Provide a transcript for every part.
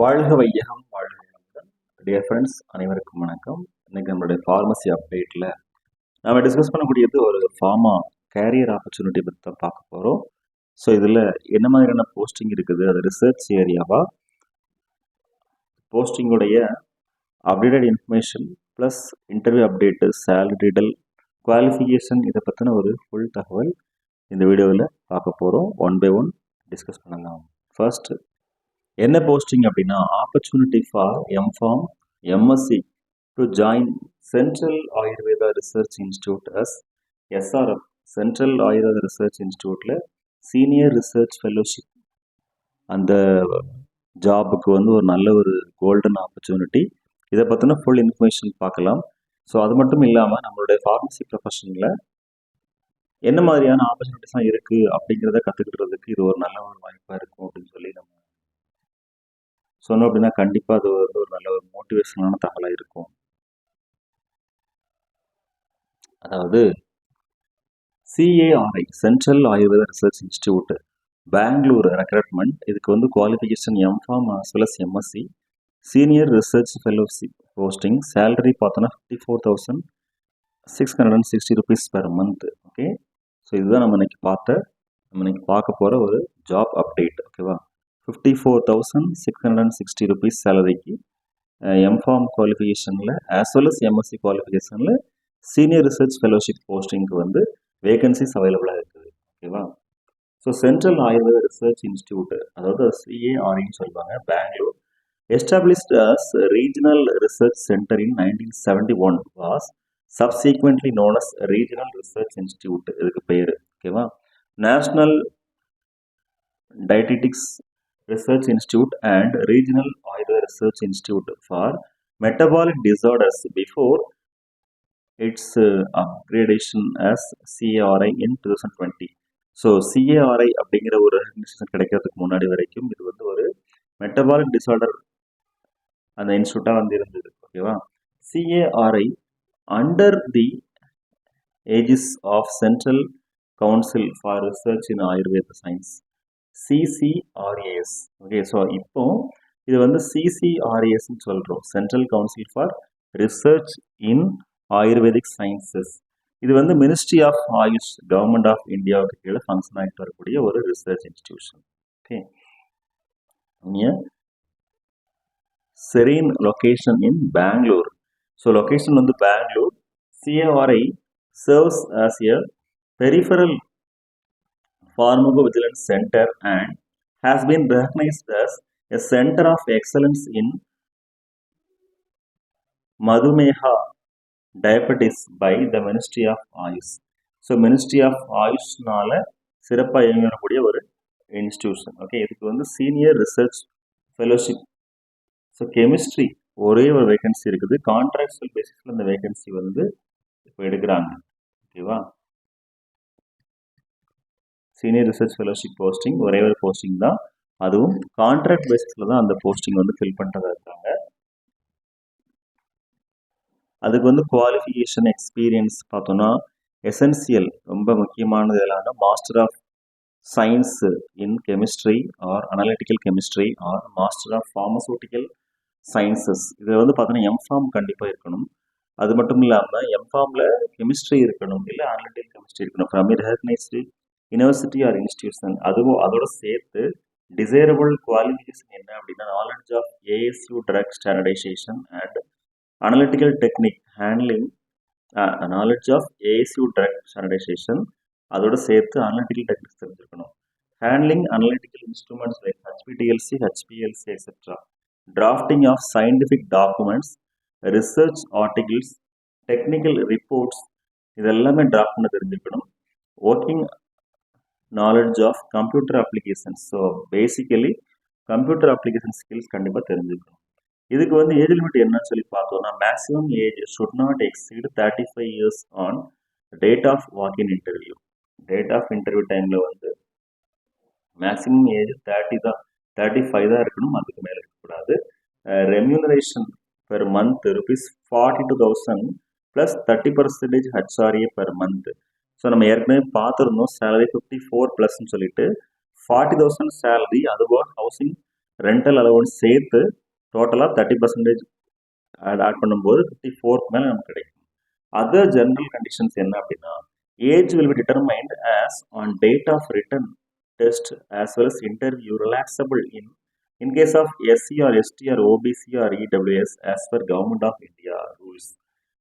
வாழ்க வையகம் வாழ்க வளமுடன். டியர் ஃப்ரெண்ட்ஸ் அனைவருக்கும் வணக்கம். இன்னைக்கு நம்மளுடைய ஃபார்மசி அப்டேட்டில் நம்ம டிஸ்கஸ் பண்ணக்கூடியது ஒரு ஃபார்மா கேரியர் ஆப்பர்ச்சுனிட்டி பற்றி தான் பார்க்க போகிறோம். ஸோ இதில் என்ன மாதிரியான போஸ்டிங் இருக்குது, அது ரிசர்ச் ஏரியாவா, போஸ்டிங்குடைய updated information plus interview update, salary detail, qualification, இதை பற்றின ஒரு ஃபுல் தகவல் இந்த வீடியோவில் பார்க்க போகிறோம். ஒன் பை ஒன் டிஸ்கஸ் பண்ணலாம். ஃபர்ஸ்ட் என்ன போஸ்டிங் அப்படின்னா, opportunity for M Pharm MSc to join central Ayurveda research institute as SRF. Central Ayurveda research இன்ஸ்டியூட்டில் சீனியர் ரிசர்ச் ஃபெலோஷிப், அந்த ஜாபுக்கு வந்து ஒரு நல்ல ஒரு கோல்டன் ஆப்பர்ச்சுனிட்டி. இதை பற்றின ஃபுல் இன்ஃபர்மேஷன் பார்க்கலாம். ஸோ அது மட்டும் இல்லாமல் நம்மளுடைய ஃபார்மசி ப்ரொஃபஷனில் என்ன மாதிரியான ஆப்பர்ச்சுனிட்டிஸ்லாம் இருக்குது அப்படிங்கிறத கற்றுக்கிட்டுறதுக்கு இது ஒரு நல்ல ஒரு வாய்ப்பாக இருக்கும் அப்படின்னு சொல்லி நம்ம சொன்னோம் அப்படின்னா கண்டிப்பாக அது வந்து ஒரு நல்ல ஒரு மோட்டிவேஷனான தகவலாக இருக்கும். அதாவது CARI central Ayurveda research institute Bangalore recruitment. இதுக்கு வந்து qualification M Pharm as well as MSc, senior research fellowship posting. Salary பார்த்தோன்னா 54,660 rupees per month. Okay, so இதுதான் நம்ம இன்னைக்கு பார்க்க போகிற ஒரு ஜாப் அப்டேட். ஓகேவா, 54,660 rupees சேலரிக்கு எம்ஃபார்ம் குவாலிஃபிகேஷனில் ஆஸ் வெல் அஸ் எம்எஸ்சி குவாலிஃபிகேஷனில் சீனியர் ரிசர்ச் ஃபெலோஷிப் போஸ்டிங்க்கு வந்து வேகன்சிஸ் அவைலபிளாக இருக்குது. ஓகேவா, so central Ayurveda research institute, அதாவது சிஏஆர்ஐன்னு சொல்லுவாங்க, Bangalore, established as regional research centre in 1971, was subsequently known as regional research institute. இதுக்கு பேர். ஓகேவா, national dietetics Research Institute and Regional Ayurveda Research Institute for Metabolic Disorders before its upgradation as CARI in 2020. So CARI அப்படிங்கிற ஒரு recognition கிடைக்கிறதுக்கு முன்னாடி வரைக்கும் இது வந்து ஒரு மெட்டபாலிக் டிசார்டர் அந்த இன்ஸ்டியூட்டாக வந்து இருந்தது. ஓகேவா, CARI under the aegis of central council for research in Ayurveda science, CCRAS. Okay, so இப்போ இது வந்து CCRASன்னு சொல்கிறோம், central council for research in Ayurvedic sciences. இது வந்து ministry of Ayush, government of இந்தியாவுக்கு கீழே ஃபங்க்ஷன் ஆகிட்டு வரக்கூடிய ஒரு ரிசர்ச் இன்ஸ்டிடியூஷன். ஓகே, செரீன் location in Bangalore. So location வந்து Bangalore. CARI serves as a peripheral pharmacovigilance center and has been recognized as a center of excellence in Madhumeha diabetes by the Ministry of Ayush. So ministry of ஆயுஷ்னால சிறப்பாக இயங்கக்கூடிய ஒரு institution. Okay, இதுக்கு வந்து senior research fellowship. So chemistry ஒரே ஒரு vacancy இருக்குது, contractual பேசிஸில் இந்த வேகன்சி வந்து இப்போ எடுக்கிறாங்க. ஓகேவா, சீனியர் ரிசர்ச் ஃபெலோஷிப் போஸ்டிங் ஒரே ஒரு போஸ்டிங் தான், அதுவும் கான்ட்ராக்ட் பேசிஸில் தான் அந்த போஸ்டிங் வந்து ஃபில் பண்ணுறதா இருக்காங்க. அதுக்கு வந்து குவாலிஃபிகேஷன் எக்ஸ்பீரியன்ஸ் பார்த்தோன்னா எசென்சியல், ரொம்ப முக்கியமானது எல்லாம்னா master of science in chemistry or analytical chemistry or master of pharmaceutical sciences. இதில் வந்து பார்த்தோன்னா எம்ஃபார்ம் கண்டிப்பாக இருக்கணும். அது மட்டும் இல்லாமல் எம்ஃபார்மில் கெமிஸ்ட்ரி இருக்கணும், இல்லை அனலிட்டிக்கல் கெமிஸ்ட்ரி இருக்கணும் from recognised university or institution. அதுவும் அதோட சேர்த்து டிசைரபிள் குவாலிஃபிகேஷன் என்ன அப்படின்னா, knowledge of ASU drug standardisation and analytical technique handling, knowledge of ASU drug standardisation, அதோட சேர்த்து அனலிட்டிக்கல் டெக்னிக்ஸ் தெரிஞ்சிருக்கணும். Handling analytical instruments like HPLC, HPLC etcetera, drafting of scientific documents, research articles, technical reports, இதெல்லாமே draft பண்ண தெரிஞ்சிருக்கணும். Working knowledge of computer applications. So basically computer application skills கண்டிப்பாக தெரிஞ்சுக்கணும். இதுக்கு வந்து ஏஜ் லிமிட் என்னன்னு சொல்லி பார்த்தோம்னா, maximum age should not exceed 35 years on date of walk in interview. Date of interview டைமில் வந்து மேக்ஸிமம் ஏஜ் 30 தான், 35 தான் இருக்கணும், அதுக்கு மேலே இருக்கக்கூடாது. Remuneration per month ₹42,000 plus 30% HRA per month. So நம்ம ஏற்கனவே பார்த்துருந்தோம் சேலரி 54 ப்ளஸ்ன்னு சொல்லிட்டு 40,000 சேலரி, அதுபோக ஹவுசிங் ரெண்டல் அலவன்ஸ் சேர்த்து டோட்டலாக 30% ஆட் பண்ணும்போது 54 மேலே நமக்கு கிடைக்கும். அதர் ஜெனரல் கண்டிஷன்ஸ் என்ன அப்படின்னா, age will be determined as on date of written test as well as interview relaxable in case of SC or ST or OBC or EWS as per Government of India rules.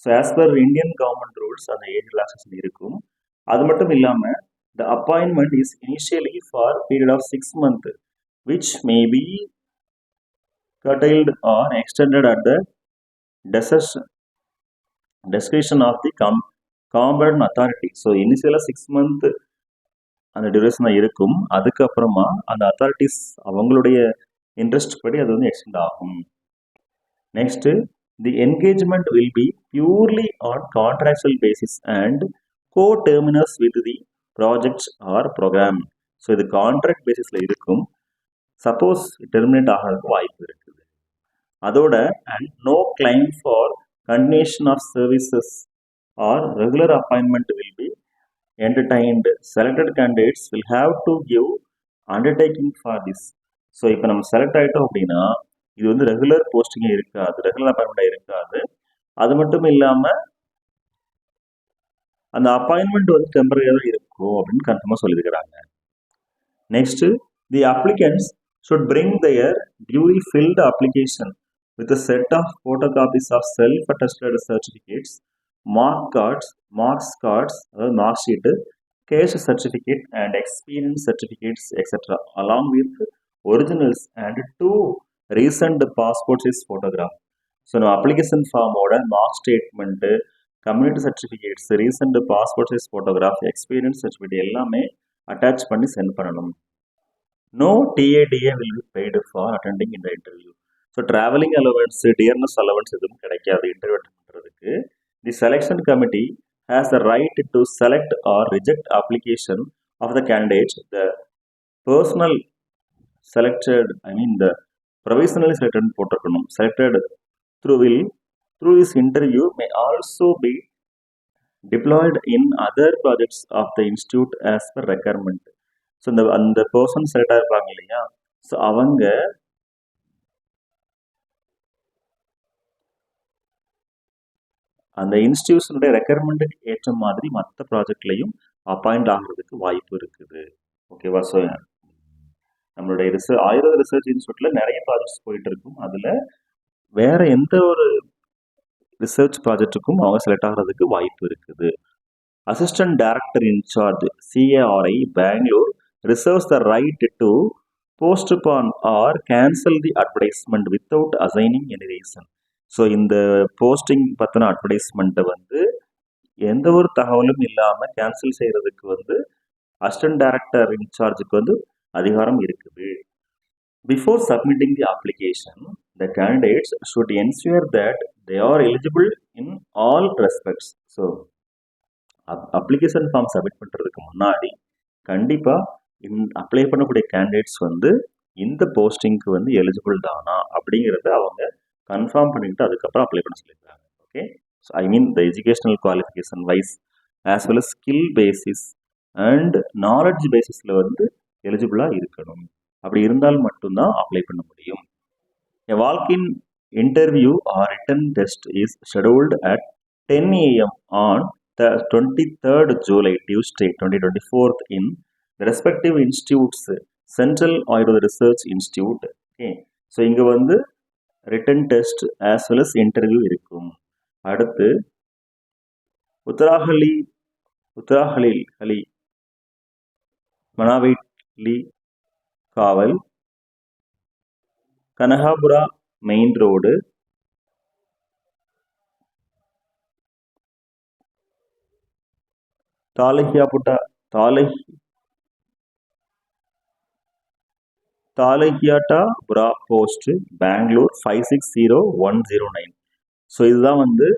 So as per Indian government rules அந்த age relaxation இருக்கும். அது மட்டும் இல்லாமல் the appointment is initially for period of 6 months which may be curtailed or extended at the discretion of the competent authority. So இனிஷியலாக 6 months அந்த duration தான் இருக்கும். அதுக்கப்புறமா அந்த அத்தாரிட்டிஸ் அவங்களுடைய இன்ட்ரெஸ்ட் படி அது வந்து எக்ஸ்டெண்ட் ஆகும். Next, the engagement will be purely on contractual basis and co-terminus with the project or programme. So இது கான்ட்ராக்ட் பேசிஸில் இருக்கும். சப்போஸ் டெர்மினேட் ஆகிறதுக்கு வாய்ப்பு இருக்குது. அதோட and no claim for continuation of services or regular appointment will be entertained. Selected candidates will have to give undertaking for this. So இப்போ நம்ம select ஆகிட்டோம் அப்படின்னா இது வந்து ரெகுலர் போஸ்டிங்கே இருக்காது, ரெகுலர் அப்பாயின்மெண்ட்டாக இருக்காது. அது மட்டும் இல்லாமல் அந்த அப்பாயின்மெண்ட் வந்து டெம்பரரியாக தான் இருக்கும் அப்படின்னு கன்ஃபார்மாக சொல்லியிருக்கிறாங்க. Next, the applicants should bring their duly filled application with a set of photocopies of self-attested certificates, marks cards, அதாவது mark sheet, caste certificate and experience certificates etcetera along with originals and 2 recent passport size photograph. So நம்ம application ஃபார்மோட mark statement, community certificates, recent passport size photograph, experience certificate எல்லாமே attach பண்ணி send பண்ணணும். No TA DA will be paid for attending இந்த interview. So travelling allowance, dearness allowance எதுவும் கிடைக்காது interview attend பண்ணுறதுக்கு. The selection committee has the right to select or reject application of the candidate. The personal selected, the provisionally selected போட்டிருக்கணும். Selected through his interview may also be deployed in other projects of the institute as per requirement. So அந்த person select ஆகிருப்பாங்க இல்லையா, so அவங்க அந்த இன்ஸ்டிடியூஷனுடைய ரெக்குயர்மெண்ட்டுக்கு ஏற்ற மாதிரி மற்ற ப்ராஜெக்ட்லையும் appoint ஆகிறதுக்கு வாய்ப்பு இருக்குது. ஓகேவா? ஸோ நம்மளுடைய ஆயுர்வேத ரிசர்ச் இன்ஸ்டியூட்டில் நிறைய ப்ராஜெக்ட்ஸ் போயிட்டு இருக்கும். அதில் வேற எந்த ஒரு ரிசர்ச் ப்ராஜெக்ட்டுக்கும் அவங்க செலக்ட் ஆகிறதுக்கு வாய்ப்பு இருக்குது. Assistant director in charge CARI Bangalore reserves the right to postpone or cancel the advertisement without assigning any reason. So இந்த போஸ்டிங் பற்றின அட்வர்டைஸ்மெண்ட்டை வந்து எந்த ஒரு தகவலும் இல்லாமல் கேன்சல் செய்கிறதுக்கு வந்து அசிஸ்டன்ட் டைரக்டர் இன்சார்ஜுக்கு வந்து அதிகாரம் இருக்குது. Before submitting the application the candidates should ensure that they are eligible in all respects. So application form submit பண்ணுறதுக்கு முன்னாடி கண்டிப்பாக அப்ளை பண்ணக்கூடிய கேண்டிடேட்ஸ் வந்து இந்த போஸ்டிங்க்கு வந்து எலிஜிபிள் தானா அப்படிங்கிறத அவங்க கன்ஃபார்ம் பண்ணிட்டு அதுக்கப்புறம் அப்ளை பண்ண சொல்லியிருக்காங்க. Okay, so the educational qualification wise as well as skill basis and knowledge பேசிஸில் வந்து எலிஜிபிளாக இருக்கணும். அப்படி இருந்தால் மட்டும்தான் அப்ளை பண்ண முடியும். A walk-in interview or written test is scheduled at 10 AM on the 23rd July, Tuesday, 2024 in the respective institutes, Central Ayurveda Research Institute. Okay, so இங்கே வந்து written test as well as interview இருக்கும். அடுத்து உத்தராஹலி மனாவைட்லி Kaval, Kanakapura main road, Thalaghattapura post, Bangalore 560109. So இதுதான் வந்து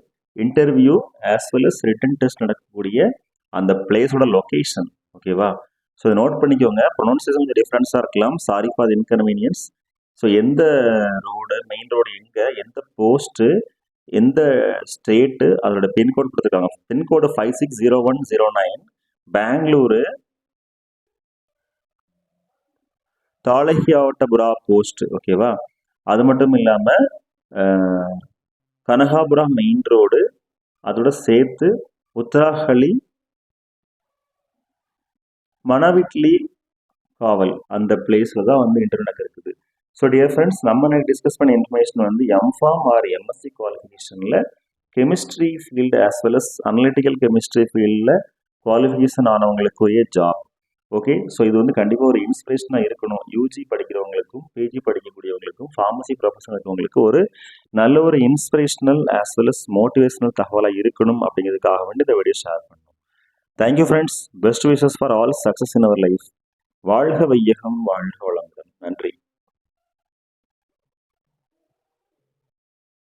interview as well as written test நடக்கக்கூடிய அந்த பிளேஸோட லொக்கேஷன். ஓகேவா? ஸோ இதை நோட் பண்ணிக்கோங்க. ப்ரொனவுன்சியேஷன் கொஞ்சம் டிஃப்ரென்ஸாக இருக்கலாம். Sorry for inconvenience. ஸோ எந்த ரோடு, மெயின் ரோடு எங்கே, எந்த போஸ்ட்டு, எந்த ஸ்டேட்டு, அதோட பின்கோடு கொடுத்துருக்காங்க. பின்கோடு 560109, பெங்களூரு தாளகியாவட்டபுரா போஸ்ட், ஓகேவா? அது மட்டும் இல்லாமல் கனகாபுரா மெயின் ரோடு, அதோட சேர்த்து உத்தராஹளி, மணவிட்லி காவல், அந்த பிளேஸில் தான் வந்து இன்டர்நெட் இருக்குது. ஸோ டியர் ஃப்ரெண்ட்ஸ், நம்ம எனக்கு டிஸ்கஸ் பண்ண இன்ஃபர்மேஷன் வந்து எம்ஃபார்ம் ஆர் எம்எஸ்சி குவாலிஃபிகேஷனில் chemistry field as well as analytical chemistry ஃபீல்டில் குவாலிஃபிகேஷன் ஆனவங்களுக்குரிய ஜாப். ஓகே, ஸோ இது வந்து கண்டிப்பாக ஒரு இன்ஸ்பிரேஷனாக இருக்கணும். யூஜி படிக்கிறவங்களுக்கும் பிஜி படிக்கக்கூடியவங்களுக்கும் ஃபார்மசி ப்ரொஃபஷனல் இருக்கவங்களுக்கு ஒரு நல்ல ஒரு inspirational as well as motivational தகவலாக இருக்கணும் அப்படிங்கிறதுக்காக வேண்டி இந்த வீடியோ ஷேர் பண்ணணும். Thank you friends. Best wishes for all success in our life. வாழ்க வையகம், வாழ்க வளமுடன். நன்றி.